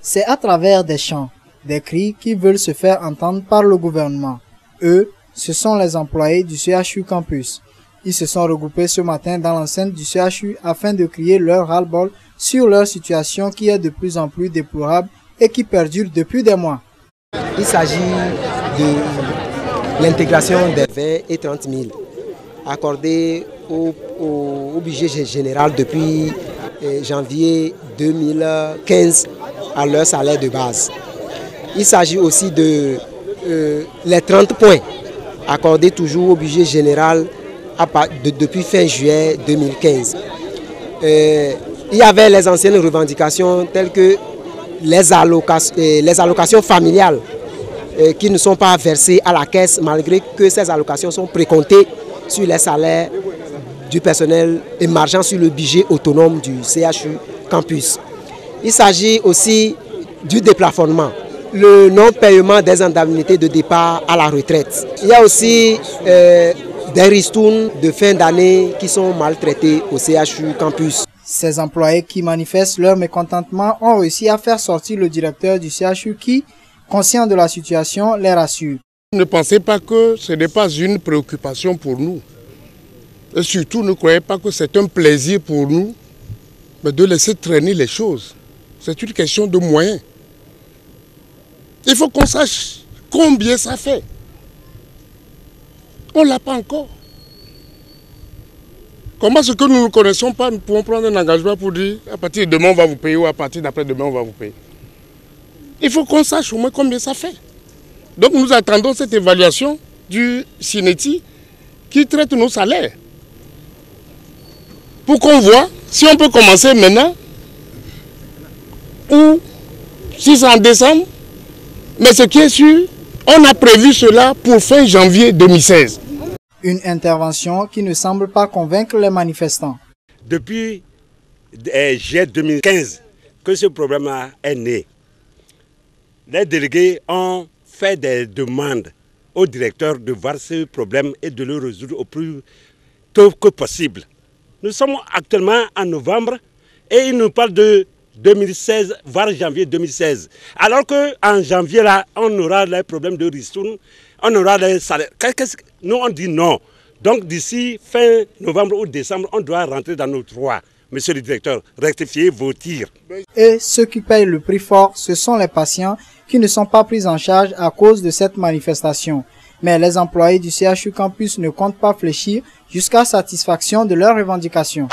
C'est à travers des chants, des cris qui veulent se faire entendre par le gouvernement. Eux, ce sont les employés du CHU Campus. Ils se sont regroupés ce matin dans l'enceinte du CHU afin de crier leur ras-le-bol sur leur situation qui est de plus en plus déplorable et qui perdure depuis des mois. Il s'agit de l'intégration des 20 et 30 000 accordés au budget général depuis janvier 2015 à leur salaire de base. Il s'agit aussi de les 30 points accordés toujours au budget général depuis fin juillet 2015. Il y avait les anciennes revendications telles que les allocations familiales qui ne sont pas versées à la caisse malgré que ces allocations sont précomptées sur les salaires du personnel émargeant sur le budget autonome du CHU Campus. Il s'agit aussi du déplafonnement, le non-paiement des indemnités de départ à la retraite. Il y a aussi des ristournes de fin d'année qui sont maltraités au CHU Campus. Ces employés qui manifestent leur mécontentement ont réussi à faire sortir le directeur du CHU qui, conscient de la situation, les rassure. Ne pensez pas que ce n'est pas une préoccupation pour nous. Et surtout, ne croyez pas que c'est un plaisir pour nous de laisser traîner les choses. C'est une question de moyens. Il faut qu'on sache combien ça fait. On ne l'a pas encore. Comment est-ce que nous ne connaissons pas, nous pouvons prendre un engagement pour dire à partir de demain on va vous payer ou à partir d'après-demain on va vous payer. Il faut qu'on sache au moins combien ça fait. Donc nous attendons cette évaluation du CINETI qui traite nos salaires. Pour qu'on voit si on peut commencer maintenant ou si c'est en décembre. Mais ce qui est sûr, on a prévu cela pour fin janvier 2016. Une intervention qui ne semble pas convaincre les manifestants. Depuis juillet 2015 que ce problème est né, les délégués ont fait des demandes au directeur de voir ce problème et de le résoudre au plus tôt que possible. Nous sommes actuellement en novembre et il nous parle de 2016, voire janvier 2016. Alors qu'en janvier, là, on aura les problèmes de ristourne, on aura les salaires. Nous, on dit non. Donc d'ici fin novembre ou décembre, on doit rentrer dans nos droits. Monsieur le directeur, rectifiez vos tirs. Et ceux qui payent le prix fort, ce sont les patients qui ne sont pas pris en charge à cause de cette manifestation. Mais les employés du CHU Campus ne comptent pas fléchir jusqu'à satisfaction de leurs revendications.